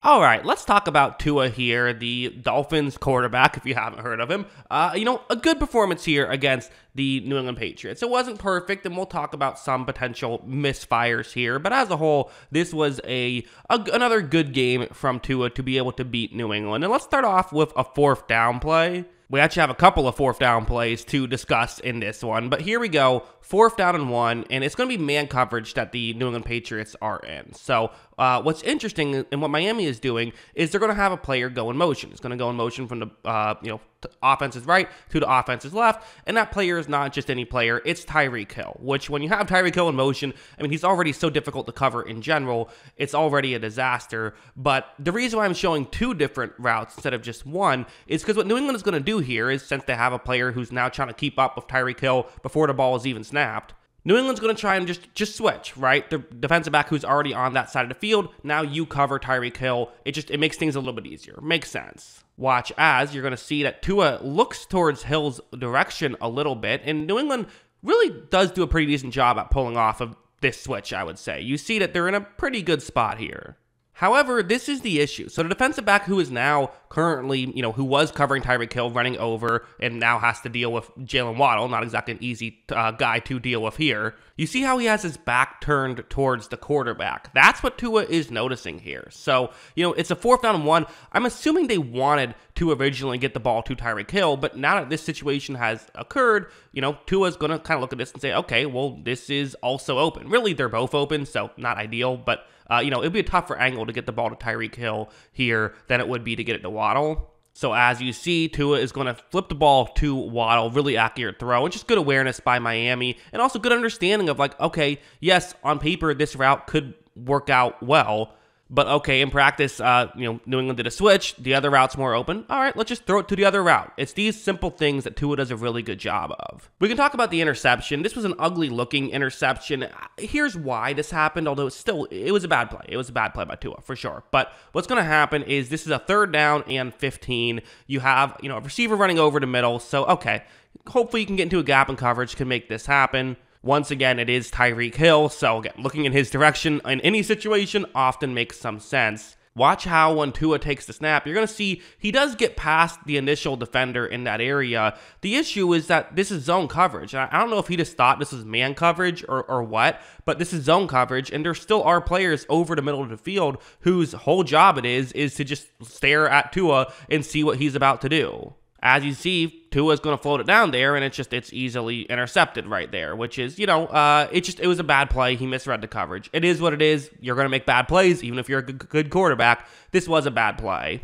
All right, let's talk about Tua here, the Dolphins quarterback, if you haven't heard of him. A good performance here against the New England Patriots. It wasn't perfect, and we'll talk about some potential misfires here, but as a whole, this was another good game from Tua to be able to beat New England. And let's start off with a fourth down play. We actually have a couple of fourth down plays to discuss in this one, but here we go. Fourth down and 1, and it's going to be man coverage that the New England Patriots are in. So what's interesting and what Miami is doing is they're going to have a player go in motion. It's going to go in motion from the offense's right to the offense's left, and that player is not just any player. It's Tyreek Hill, which when you have Tyreek Hill in motion, I mean, he's already so difficult to cover in general. It's already a disaster, but the reason why I'm showing two different routes instead of just one is because what New England is going to do here is, since they have a player who's now trying to keep up with Tyreek Hill before the ball is even snapped, New England's going to try and just switch, right? The defensive back who's already on that side of the field, now you cover Tyreek Hill. It makes things a little bit easier. Makes sense. Watch as you're going to see that Tua looks towards Hill's direction a little bit, and New England really does do a pretty decent job at pulling off of this switch, I would say. You see that they're in a pretty good spot here. However, this is the issue. So the defensive back who is now currently, who was covering Tyreek Hill running over and now has to deal with Jalen Waddle, not exactly an easy guy to deal with here. You see how he has his back turned towards the quarterback. That's what Tua is noticing here. So, it's a fourth down and 1. I'm assuming they wanted to originally get the ball to Tyreek Hill, but now that this situation has occurred, Tua's going to kind of look at this and say, okay, well, this is also open. Really, they're both open, so not ideal, but it'd be a tougher angle to get the ball to Tyreek Hill here than it would be to get it to Waddle. So as you see, Tua is going to flip the ball to Waddle, really accurate throw, and just good awareness by Miami, and also good understanding of okay, yes, on paper, this route could work out well, but okay, in practice, New England did a switch. The other route's more open. All right, let's just throw it to the other route. It's these simple things that Tua does a really good job of. We can talk about the interception. This was an ugly-looking interception. Here's why this happened, although it was a bad play. It was a bad play by Tua, for sure. But what's going to happen is this is a third down and 15. You have, a receiver running over the middle. So, okay, hopefully you can get into a gap in coverage, can make this happen. Once again, it is Tyreek Hill, so again, looking in his direction in any situation often makes some sense. Watch how when Tua takes the snap, you're going to see he does get past the initial defender in that area. The issue is that this is zone coverage. I don't know if he just thought this was man coverage or what, but this is zone coverage, and there still are players over the middle of the field whose whole job it is to just stare at Tua and see what he's about to do. As you see, Tua is going to float it down there, and it's easily intercepted right there, which is, it was a bad play. He misread the coverage. It is what it is. You're going to make bad plays, even if you're a good quarterback. This was a bad play.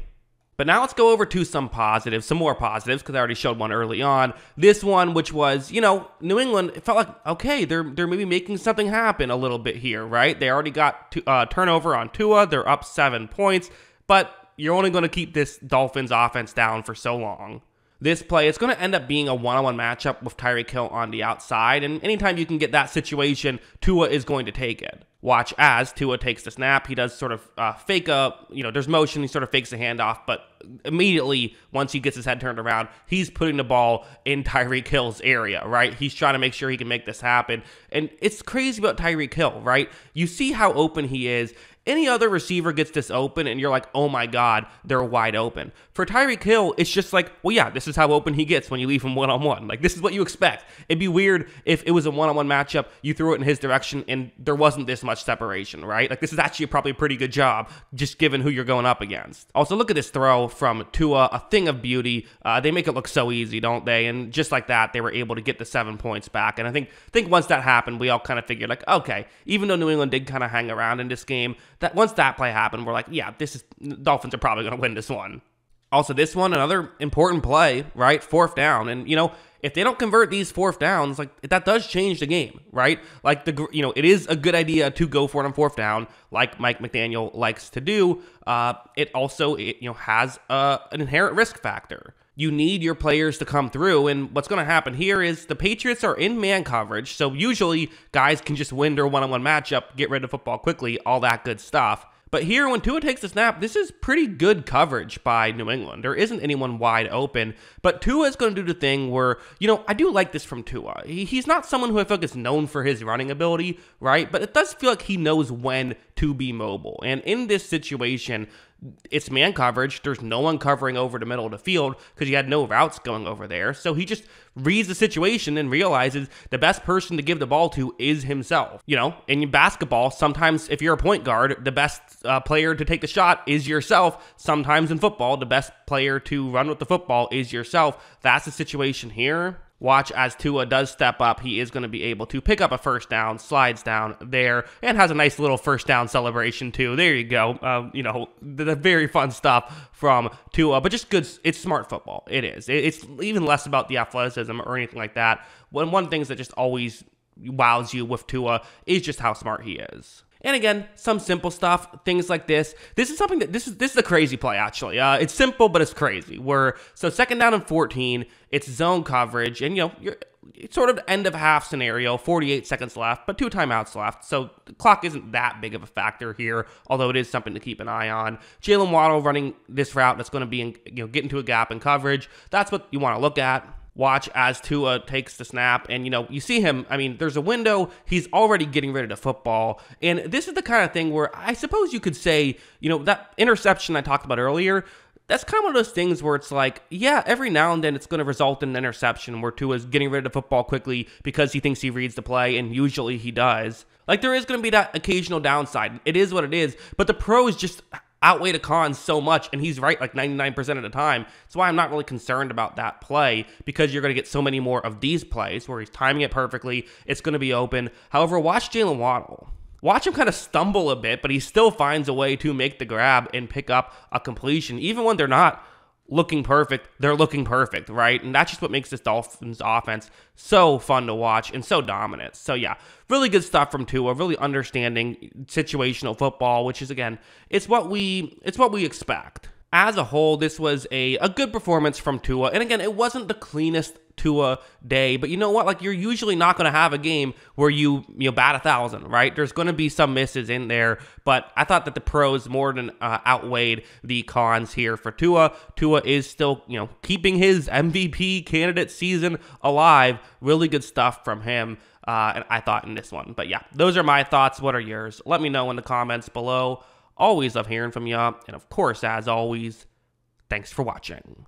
But now let's go over to some more positives, because I already showed one early on. This one, which was, New England, it felt like, okay, they're maybe making something happen a little bit here, right? They already got turnover on Tua. They're up 7 points, but you're only going to keep this Dolphins offense down for so long. This play, it's going to end up being a one-on-one matchup with Tyreek Hill on the outside, and anytime you can get that situation, Tua is going to take it. Watch as Tua takes the snap. He does sort of fake there's motion, he sort of fakes the handoff, but immediately, once he gets his head turned around, he's putting the ball in Tyreek Hill's area, right? He's trying to make sure he can make this happen, and it's crazy about Tyreek Hill, right? You see how open he is. Any other receiver gets this open, and you're like, oh my God, they're wide open. For Tyreek Hill, it's just like, well, yeah, this is how open he gets when you leave him one-on-one. Like, this is what you expect. It'd be weird if it was a one-on-one matchup, you threw it in his direction, and there wasn't this much separation, right? Like, this is actually probably a pretty good job, just given who you're going up against. Also, look at this throw from Tua, a thing of beauty. They make it look so easy, don't they? And just like that, they were able to get the 7 points back. And I think once that happened, we all kind of figured, like, okay, even though New England did kind of hang around in this game, that once that play happened, we're like, yeah, Dolphins are probably going to win this one. Also, this one, another important play, right? Fourth down. And, if they don't convert these fourth downs, like, that does change the game, right? Like, it is a good idea to go for it on fourth down, like Mike McDaniel likes to do. It also, has an inherent risk factor. You need your players to come through, and what's going to happen here is the Patriots are in man coverage, so usually guys can just win their one-on-one matchup, get rid of football quickly, all that good stuff. But here, when Tua takes the snap, this is pretty good coverage by New England. There isn't anyone wide open, but Tua is going to do the thing where, I do like this from Tua. He's not someone who I feel like is known for his running ability, right? But it does feel like he knows when to be mobile. And in this situation, it's man coverage. There's no one covering over the middle of the field because you had no routes going over there. So he just reads the situation and realizes the best person to give the ball to is himself. You know, in basketball, sometimes if you're a point guard, the best player to take the shot is yourself. Sometimes in football, the best player to run with the football is yourself. That's the situation here. Watch as Tua does step up. He is going to be able to pick up a first down, slides down there, and has a nice little first down celebration too. There you go. You know, the very fun stuff from Tua, but just good. It's smart football. It is. It's even less about the athleticism or anything like that. One thing that just always wows you with Tua is just how smart he is. And again, some simple stuff, things like this. This is something that this is a crazy play actually. It's simple, but it's crazy. So 2nd down and 14, it's zone coverage, and it's sort of end of half scenario. 48 seconds left, but 2 timeouts left, so the clock isn't that big of a factor here. Although it is something to keep an eye on. Jalen Waddle running this route that's going to be get into a gap in coverage. That's what you want to look at. Watch as Tua takes the snap, and you see him. I mean, there's a window. He's already getting rid of the football, and this is the kind of thing where I suppose you could say, that interception I talked about earlier. That's kind of one of those things where it's like, yeah, every now and then it's going to result in an interception where Tua's getting rid of the football quickly because he thinks he reads the play, and usually he does. Like, there is going to be that occasional downside. It is what it is, but the pros just outweigh the cons so much, and he's right like 99% of the time. That's why I'm not really concerned about that play, because you're going to get so many more of these plays where he's timing it perfectly. It's going to be open. However, watch Jalen Waddle. Watch him kind of stumble a bit, but he still finds a way to make the grab and pick up a completion. Even when they're not looking perfect, they're looking perfect, right? And that's just what makes this Dolphins offense so fun to watch and so dominant. So yeah, really good stuff from Tua, really understanding situational football, which is, again, it's what we expect. As a whole, this was a good performance from Tua. And again, it wasn't the cleanest Tua day, but you know what? Like, you're usually not going to have a game where you bat 1,000, right? There's going to be some misses in there, but I thought that the pros more than outweighed the cons here for Tua. Tua is still, keeping his MVP candidate season alive. Really good stuff from him. And I thought in this one. But yeah, those are my thoughts. What are yours? Let me know in the comments below. Always love hearing from you. And of course, as always, thanks for watching.